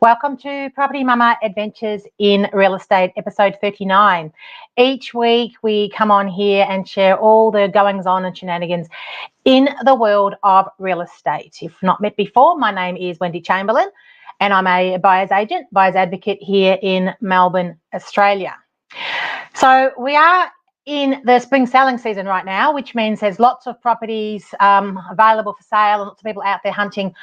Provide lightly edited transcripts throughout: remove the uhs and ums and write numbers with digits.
Welcome to Property Mama Adventures in Real Estate, episode 39. Each week we come on here and share all the goings on and shenanigans in the world of real estate. If not met before, my name is Wendy Chamberlain and I'm a buyer's agent, buyer's advocate here in Melbourne, Australia. So we are in the spring selling season right now, which means there's lots of properties available for sale and lots of people out there hunting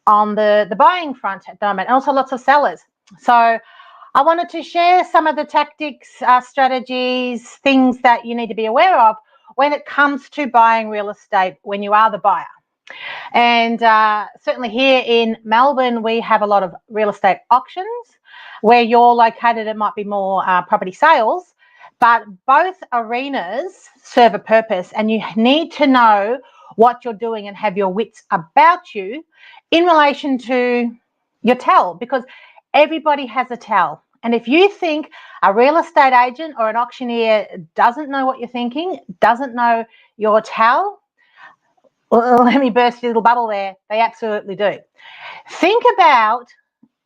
on the buying front at the moment, and also lots of sellers. So I wanted to share some of the tactics, strategies, things that you need to be aware of when it comes to buying real estate when you are the buyer. And certainly here in Melbourne, we have a lot of real estate auctions. Where you're located, it might be more property sales, but both arenas serve a purpose, and you need to know what you're doing and have your wits about you in relation to your tell, because everybody has a tell. And if you think a real estate agent or an auctioneer doesn't know what you're thinking, doesn't know your tell, well, let me burst your little bubble there. They absolutely do. Think about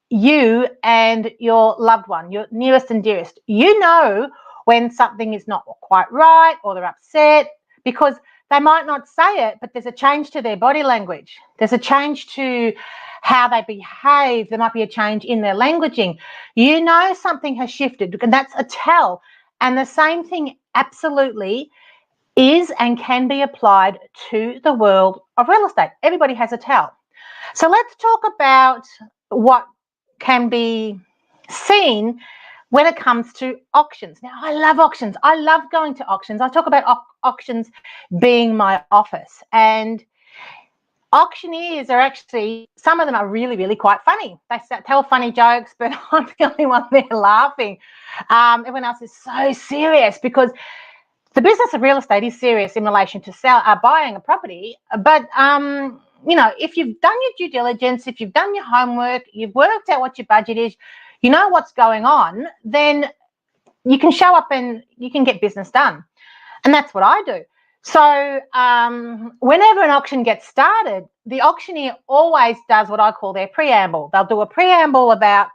you and your loved one, your nearest and dearest. You know when something is not quite right or they're upset, because they might not say it, but there's a change to their body language. There's a change to how they behave. There might be a change in their languaging. You know something has shifted, and that's a tell. And the same thing absolutely is and can be applied to the world of real estate. Everybody has a tell. So let's talk about what can be seen when it comes to auctions. Now, I love auctions. I love going to auctions. I talk about auctions being my office. And auctioneers are actually, some of them are really, really quite funny. They tell funny jokes, but I'm the only one there laughing. Everyone else is so serious, because the business of real estate is serious in relation to buying a property. But if you've done your due diligence, if you've done your homework, you've worked out what your budget is, you know what's going on, then you can show up and you can get business done. And that's what I do. So whenever an auction gets started, the auctioneer always does what I call their preamble. They'll do a preamble about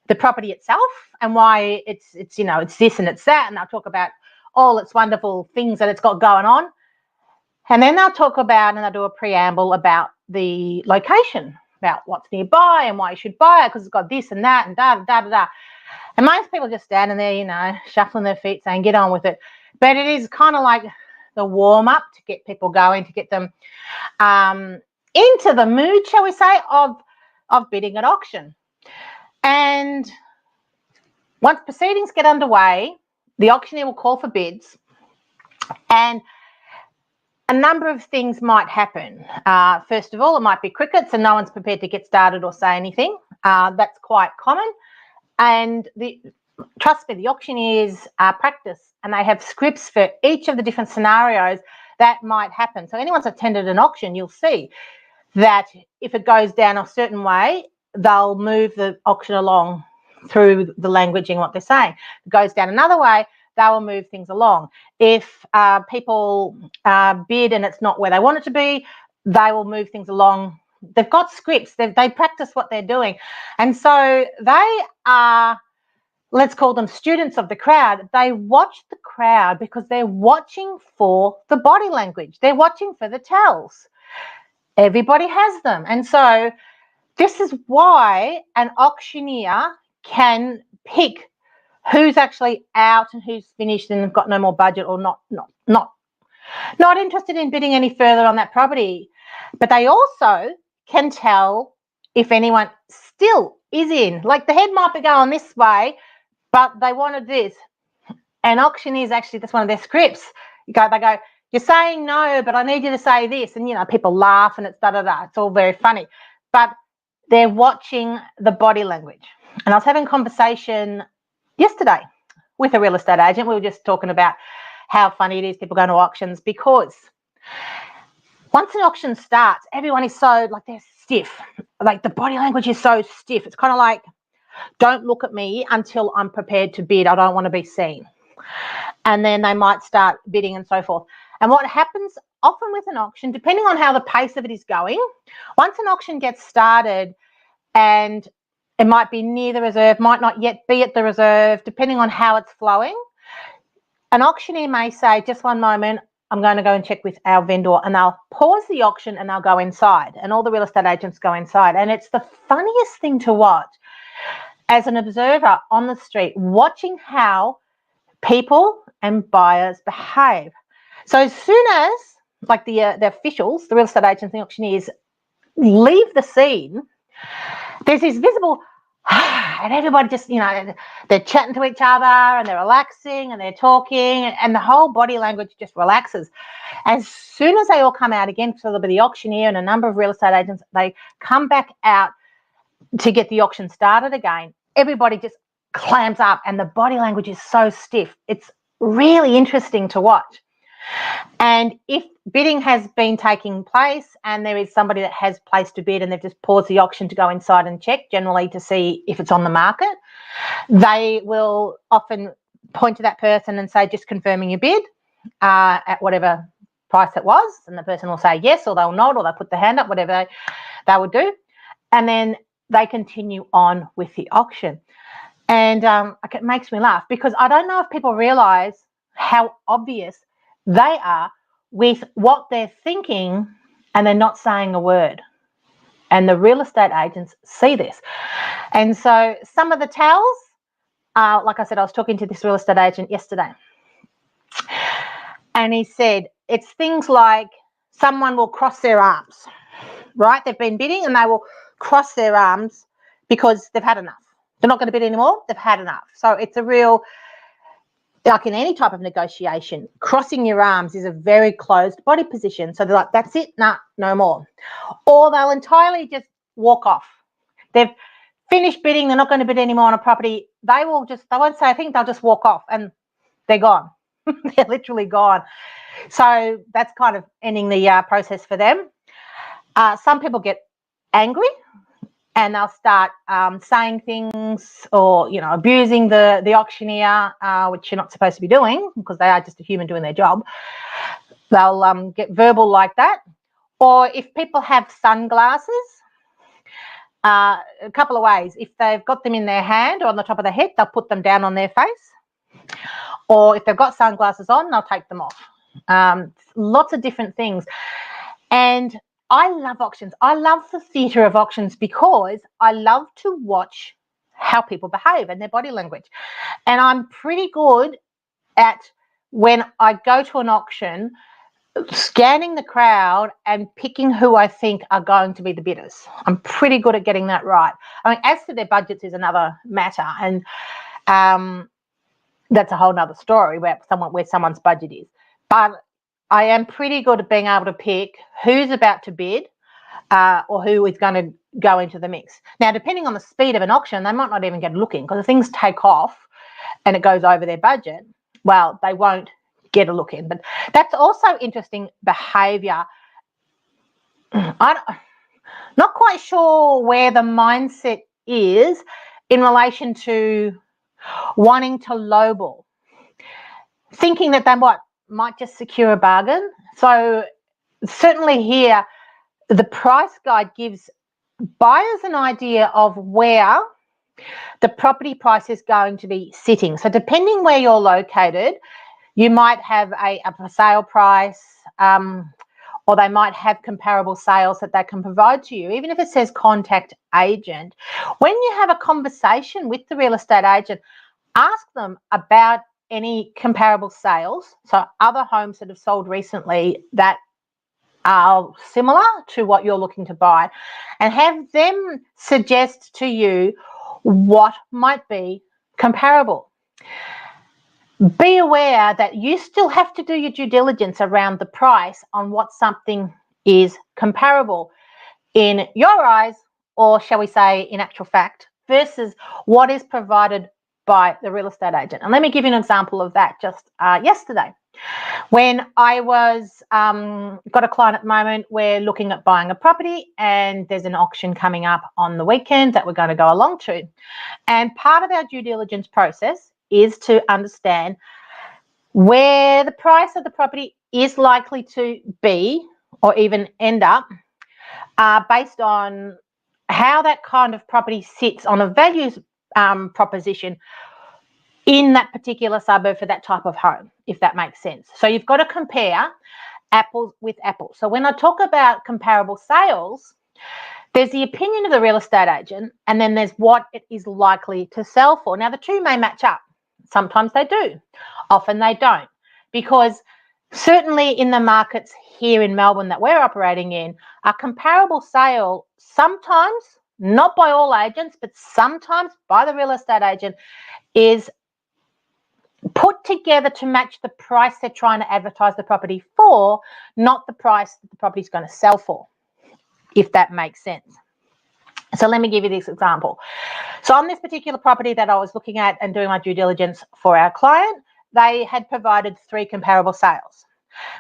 the property itself and why it's this and it's that, and they'll talk about all its wonderful things that it's got going on. And then they'll talk about, and they'll do a preamble about the location, about what's nearby and why you should buy it, because it's got this and that and da, da, da, da. And most people just standing there, shuffling their feet saying, get on with it. But it is kind of like the warm-up to get people going, to get them into the mood, shall we say, of bidding at auction. And once proceedings get underway, the auctioneer will call for bids, and a number of things might happen. First of all, it might be crickets and no one's prepared to get started or say anything. That's quite common. And trust me, the auctioneers practice, and they have scripts for each of the different scenarios that might happen. So anyone who's attended an auction, you'll see that if it goes down a certain way, they'll move the auction along through the languaging, what they're saying. If it goes down another way, they will move things along. If people bid and it's not where they want it to be, they will move things along. They've got scripts. They practice what they're doing. And so they are, let's call them students of the crowd. They watch the crowd because they're watching for the body language. They're watching for the tells. Everybody has them. And so this is why an auctioneer can pick who's actually out and who's finished and got no more budget, or not interested in bidding any further on that property. But they also can tell if anyone still is in. Like the head might be going this way, but they wanted this. And auctioneers, actually, that's one of their scripts. They go, you're saying no, but I need you to say this. And, people laugh and it's da-da-da. It's all very funny. But they're watching the body language. And I was having a conversation yesterday with a real estate agent. We were just talking about how funny it is people going to auctions, because once an auction starts, everyone is so, they're stiff. Like the body language is so stiff. It's kind of like, don't look at me until I'm prepared to bid. I don't want to be seen. And then they might start bidding and so forth. And what happens often with an auction, depending on how the pace of it is going, once an auction gets started and It might be near the reserve, might not yet be at the reserve, depending on how it's flowing. An auctioneer may say, just one moment, I'm going to go and check with our vendor, and they'll pause the auction and they'll go inside, and all the real estate agents go inside. And it's the funniest thing to watch as an observer on the street, watching how people and buyers behave. So as soon as like the officials, the real estate agents, the auctioneers leave the scene, there's this visible and everybody just, they're chatting to each other and they're relaxing and they're talking, and the whole body language just relaxes. As soon as they all come out again, so there'll be the auctioneer and a number of real estate agents, they come back out to get the auction started again. Everybody just clams up and the body language is so stiff. It's really interesting to watch. And if bidding has been taking place and there is somebody that has placed a bid and they've just paused the auction to go inside and check, generally to see if it's on the market, they will often point to that person and say, just confirming your bid at whatever price it was. And the person will say yes, or they'll nod, or they'll put the hand up, whatever they would do. And then they continue on with the auction. And it makes me laugh because I don't know if people realise how obvious they are with what they're thinking, and they're not saying a word. And the real estate agents see this. And so some of the tells, like I said, I was talking to this real estate agent yesterday, and he said it's things like someone will cross their arms, right? They've been bidding and they will cross their arms because they've had enough. They're not going to bid anymore. They've had enough. So it's a real, like in any type of negotiation, crossing your arms is a very closed body position. So they're like, that's it, nah, no more. Or they'll entirely just walk off. They've finished bidding, they're not going to bid anymore on a property. They won't say a thing, they'll just walk off and they're gone. They're literally gone. So that's kind of ending the process for them. Some people get angry and they'll start saying things or, abusing the auctioneer, which you're not supposed to be doing because they are just a human doing their job. They'll get verbal like that. Or if people have sunglasses, a couple of ways. If they've got them in their hand or on the top of their head, they'll put them down on their face. Or if they've got sunglasses on, they'll take them off. Lots of different things. And I love auctions. I love the theatre of auctions because I love to watch how people behave and their body language. And I'm pretty good at, when I go to an auction, scanning the crowd and picking who I think are going to be the bidders. I'm pretty good at getting that right. I mean, as to their budgets is another matter, and that's a whole nother story where someone's budget is. But I am pretty good at being able to pick who's about to bid or who is going to go into the mix. Now, depending on the speed of an auction, they might not even get looking, because if things take off and it goes over their budget, well, they won't get a look in. But that's also interesting behaviour. I'm not quite sure where the mindset is in relation to wanting to lowball, thinking that they might just secure a bargain. So certainly here, the price guide gives buyers an idea of where the property price is going to be sitting. So depending where you're located, you might have a for sale price, or they might have comparable sales that they can provide to you, even if it says contact agent. When you have a conversation with the real estate agent, ask them about any comparable sales, so other homes that have sold recently that are similar to what you're looking to buy, and have them suggest to you what might be comparable. Be aware that you still have to do your due diligence around the price on what something is comparable in your eyes, or shall we say in actual fact, versus what is provided by the real estate agent. And let me give you an example of that just yesterday. When I was got a client at the moment, we're looking at buying a property, and there's an auction coming up on the weekend that we're going to go along to. And part of our due diligence process is to understand where the price of the property is likely to be or even end up based on how that kind of property sits on a values proposition in that particular suburb for that type of home, if that makes sense. So you've got to compare apples with apples. So when I talk about comparable sales, there's the opinion of the real estate agent, and then there's what it is likely to sell for. Now, the two may match up. Sometimes they do. Often they don't. Because certainly in the markets here in Melbourne that we're operating in, a comparable sale sometimes, not by all agents, but sometimes by the real estate agent, is put together to match the price they're trying to advertise the property for, not the price that the property is going to sell for, if that makes sense. So let me give you this example. So on this particular property that I was looking at and doing my due diligence for our client, they had provided 3 comparable sales,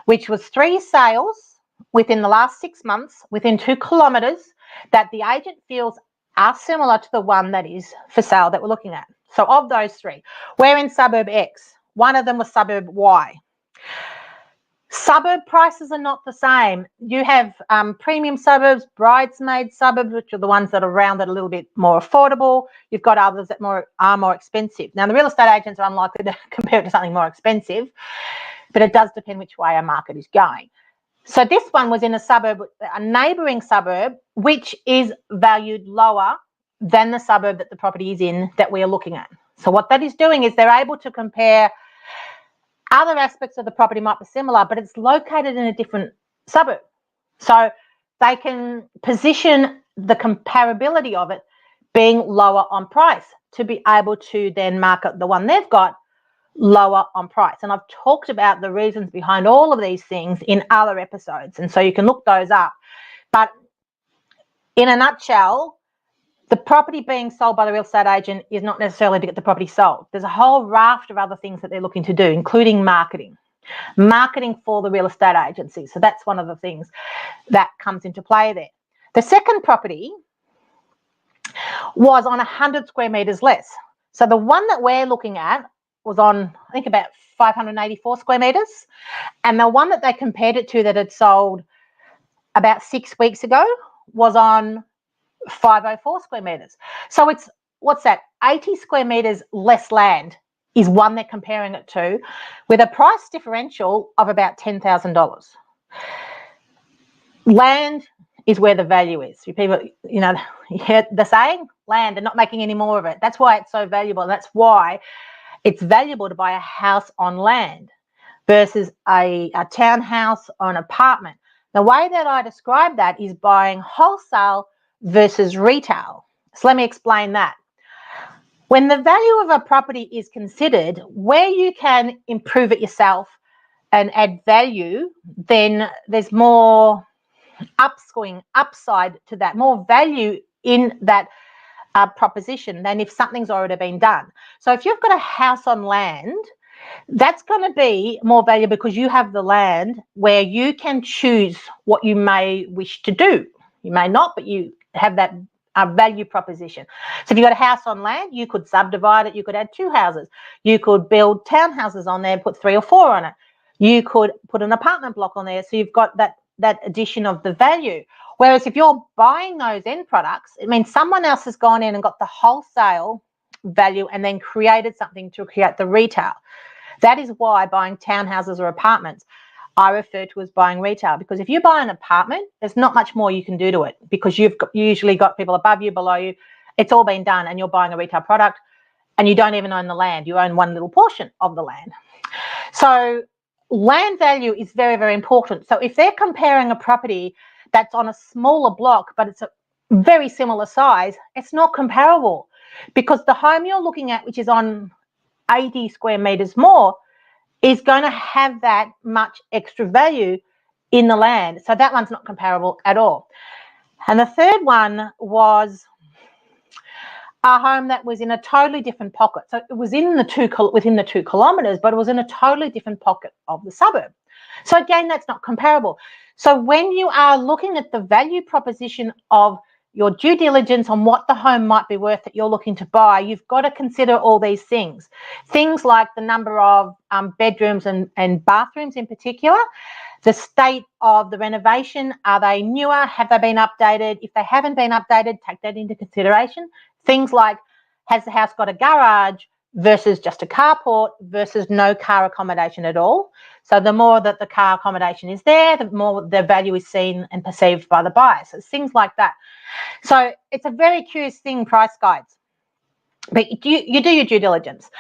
which was 3 sales within the last 6 months within 2 kilometres that the agent feels are similar to the one that is for sale that we're looking at. So of those 3, we're in suburb X. One of them was suburb Y. Suburb prices are not the same. You have premium suburbs, bridesmaid suburbs, which are the ones that are around that are a little bit more affordable. You've got others that are more expensive. Now, the real estate agents are unlikely to compare it to something more expensive, but it does depend which way our market is going. So this one was in a suburb, a neighbouring suburb, which is valued lower than the suburb that the property is in that we are looking at. So what that is doing is they're able to compare. Other aspects of the property might be similar, but it's located in a different suburb. So they can position the comparability of it being lower on price to be able to then market the one they've got lower on price. And I've talked about the reasons behind all of these things in other episodes, and so you can look those up. But in a nutshell, the property being sold by the real estate agent is not necessarily to get the property sold. There's a whole raft of other things that they're looking to do, including marketing for the real estate agency. So that's one of the things that comes into play there. The second property was on 100 square metres less. So the one that we're looking at was on, I think, about 584 square metres. And the one that they compared it to that had sold about 6 weeks ago was on 504 square metres. So it's, what's that, 80 square metres less land is one they're comparing it to, with a price differential of about $10,000. Land is where the value is. People, you know, you hear the saying, land, they're not making any more of it. That's why it's so valuable. And that's why it's valuable to buy a house on land versus a townhouse or an apartment. The way that I describe that is buying wholesale versus retail. So let me explain that. When the value of a property is considered, where you can improve it yourself and add value, then there's more upside to that, more value in that proposition than if something's already been done. So if you've got a house on land, that's going to be more valuable because you have the land where you can choose what you may wish to do. You may not, but you have that value proposition. So if you've got a house on land, you could subdivide it. You could add 2 houses. You could build townhouses on there, put 3 or 4 on it. You could put an apartment block on there. So you've got that addition of the value. Whereas if you're buying those end products, it means someone else has gone in and got the wholesale value and then created something to create the retail. That is why buying townhouses or apartments I refer to as buying retail, because if you buy an apartment, there's not much more you can do to it because you've usually got people above you, below you. It's all been done and you're buying a retail product and you don't even own the land. You own one little portion of the land. So land value is very, very important. So if they're comparing a property that's on a smaller block but it's a very similar size, it's not comparable because the home you're looking at, which is on 80 square metres more, is going to have that much extra value in the land. So that one's not comparable at all. And the third one was a home that was in a totally different pocket. So it was within the 2 kilometres, but it was in a totally different pocket of the suburb. So again, that's not comparable. So when you are looking at the value proposition of your due diligence on what the home might be worth that you're looking to buy, you've got to consider all these things. Things like the number of bedrooms and bathrooms in particular, the state of the renovation. Are they newer? Have they been updated? If they haven't been updated, take that into consideration. Things like, has the house got a garage versus just a carport versus no car accommodation at all? So the more that the car accommodation is there, the more the value is seen and perceived by the buyer. So it's things like that. So it's a very curious thing, price guides. But you do your due diligence.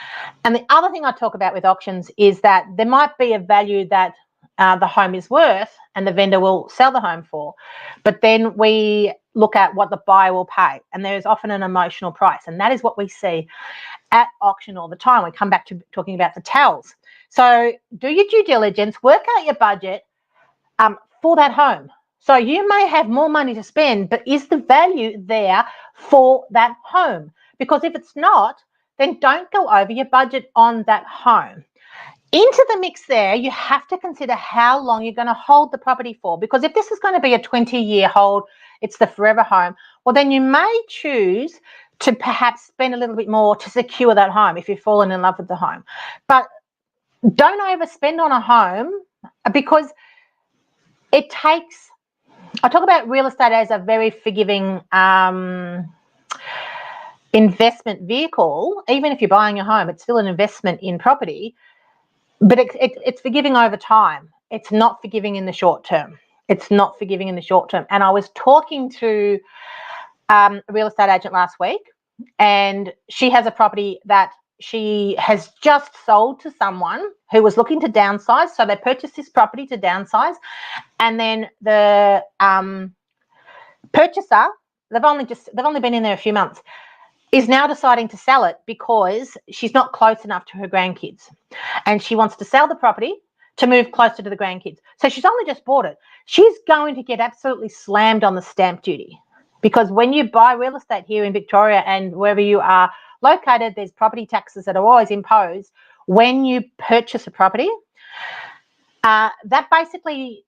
And the other thing I talk about with auctions is that there might be a value that the home is worth and the vendor will sell the home for. But then we look at what the buyer will pay. And there is often an emotional price. And that is what we see at auction all the time. We come back to talking about the towels. So do your due diligence, work out your budget for that home. So you may have more money to spend, but is the value there for that home? Because if it's not, then don't go over your budget on that home. Into the mix there, you have to consider how long you're going to hold the property for. Because if this is going to be a 20-year hold, it's the forever home, well, then you may choose to perhaps spend a little bit more to secure that home if you've fallen in love with the home. But don't overspend on a home, because it takes, I talk about real estate as a very forgiving investment vehicle. Even if you're buying a home, it's still an investment in property, but it's forgiving over time. It's not forgiving in the short term. It's not forgiving in the short term. And I was talking to a real estate agent last week, and she has a property that she has just sold to someone who was looking to downsize. So they purchased this property to downsize, and then the purchaser, they've only been in there a few months, is now deciding to sell it because she's not close enough to her grandkids, and she wants to sell the property to move closer to the grandkids. So she's only just bought it. She's going to get absolutely slammed on the stamp duty, because when you buy real estate here in Victoria and wherever you are located, there's property taxes that are always imposed when you purchase a property. That basically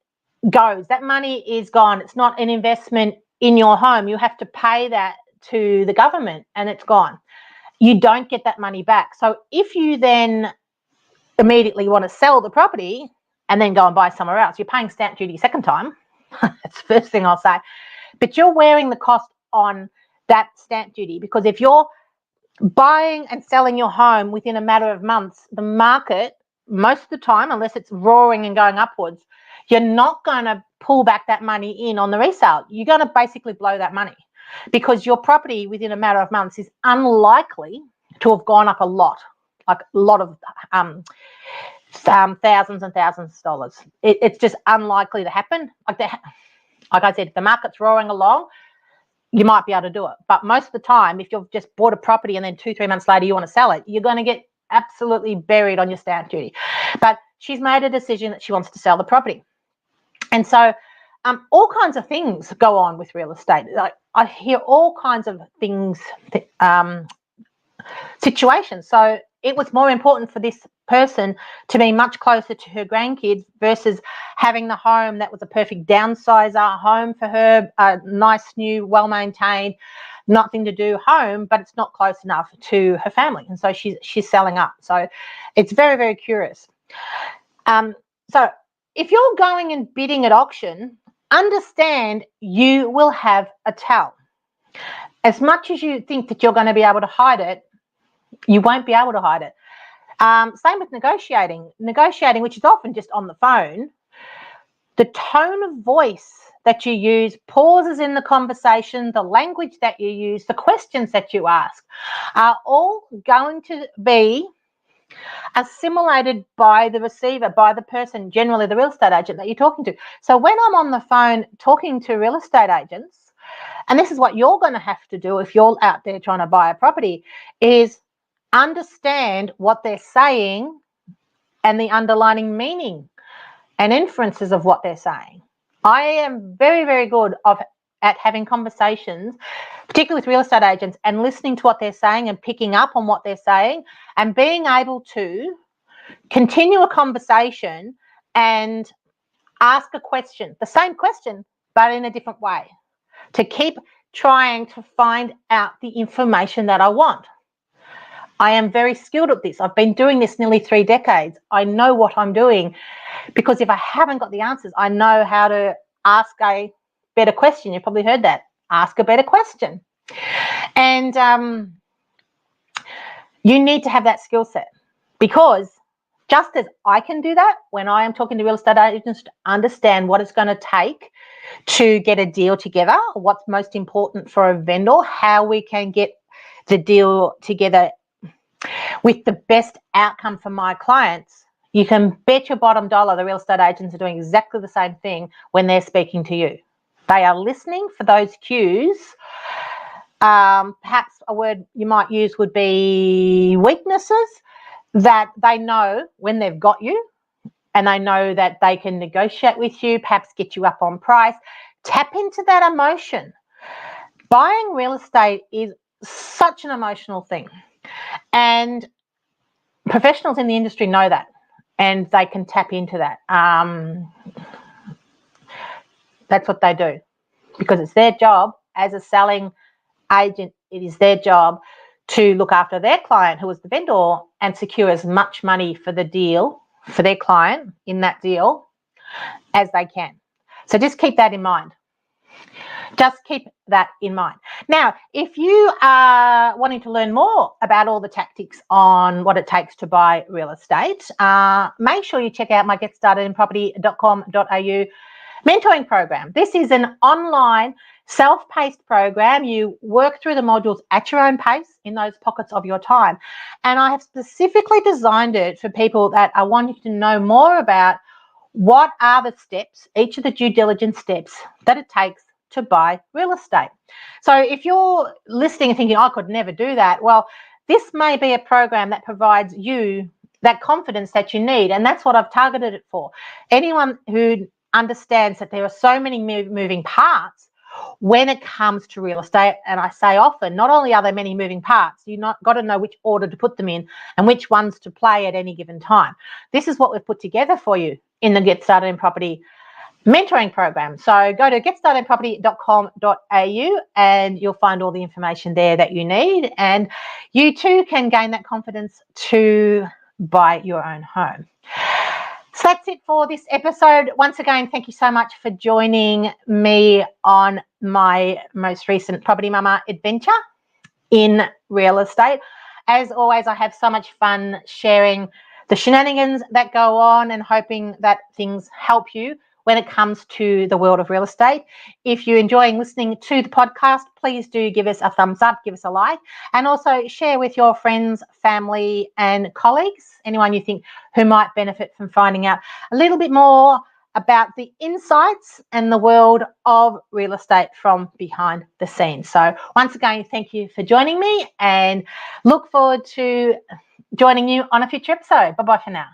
goes. That money is gone. It's not an investment in your home. You have to pay that to the government, and it's gone. You don't get that money back. So if you then immediately want to sell the property and then go and buy somewhere else, you're paying stamp duty a second time. That's the first thing I'll say. But you're wearing the cost on that stamp duty, because if you're buying and selling your home within a matter of months, the market, most of the time, unless it's roaring and going upwards, you're not going to pull back that money in on the resale. You're going to basically blow that money, because your property within a matter of months is unlikely to have gone up a lot, like a lot of thousands and thousands of dollars. It's just unlikely to happen. Like I said, if the market's roaring along, you might be able to do it. But most of the time, if you've just bought a property and then 2-3 months later you want to sell it, you're going to get absolutely buried on your stamp duty. But she's made a decision that she wants to sell the property. And so all kinds of things go on with real estate. Like, I hear all kinds of things, situations. So it was more important for this person to be much closer to her grandkids versus having the home that was a perfect downsizer home for her, a nice, new, well-maintained, nothing to do home, but it's not close enough to her family. And so she's selling up. So it's very, very curious. So if you're going and bidding at auction, understand you will have a tell. As much as you think that you're going to be able to hide it, you won't be able to hide it. Same with negotiating, which is often just on the phone. The tone of voice that you use, pauses in the conversation, the language that you use, the questions that you ask are all going to be assimilated by the receiver, by the person, generally the real estate agent that you're talking to. So when I'm on the phone talking to real estate agents, and this is what you're going to have to do if you're out there trying to buy a property, is understand what they're saying and the underlying meaning and inferences of what they're saying. I am very, very good at having conversations, particularly with real estate agents, and listening to what they're saying and picking up on what they're saying and being able to continue a conversation and ask a question, the same question, but in a different way, to keep trying to find out the information that I want. I am very skilled at this. I've been doing this nearly 3 decades. I know what I'm doing, because if I haven't got the answers, I know how to ask a better question. You've probably heard that. Ask a better question. And you need to have that skill set, because just as I can do that when I am talking to real estate agents to understand what it's going to take to get a deal together, what's most important for a vendor, how we can get the deal together with the best outcome for my clients, you can bet your bottom dollar the real estate agents are doing exactly the same thing when they're speaking to you. They are listening for those cues. Perhaps a word you might use would be weaknesses, that they know when they've got you, and they know that they can negotiate with you, perhaps get you up on price. Tap into that emotion. Buying real estate is such an emotional thing, and professionals in the industry know that, and they can tap into that. That's what they do, because it's their job as a selling agent. It is their job to look after their client, who is the vendor, and secure as much money for the deal, for their client in that deal, as they can. So just keep that in mind. Just keep that in mind. Now, if you are wanting to learn more about all the tactics on what it takes to buy real estate, make sure you check out my getstartedinproperty.com.au mentoring program. This is an online self-paced program. You work through the modules at your own pace in those pockets of your time. And I have specifically designed it for people that are wanting to know more about what are the steps, each of the due diligence steps that it takes to buy real estate. So if you're listening and thinking, I could never do that, well, this may be a program that provides you that confidence that you need. And that's what I've targeted it for. Anyone who understands that there are so many moving parts when it comes to real estate. And I say often, not only are there many moving parts, you've got to know which order to put them in and which ones to play at any given time. This is what we've put together for you in the Get Started in Property mentoring program. So go to getstartedinproperty.com.au and you'll find all the information there that you need, and you too can gain that confidence to buy your own home. So that's it for this episode. Once again, thank you so much for joining me on my most recent Property Mama adventure in real estate. As always, I have so much fun sharing the shenanigans that go on and hoping that things help you when it comes to the world of real estate. If you're enjoying listening to the podcast, please do give us a thumbs up, give us a like, and also share with your friends, family, and colleagues, anyone you think who might benefit from finding out a little bit more about the insights and the world of real estate from behind the scenes. So once again, thank you for joining me, and look forward to joining you on a future episode. Bye-bye for now.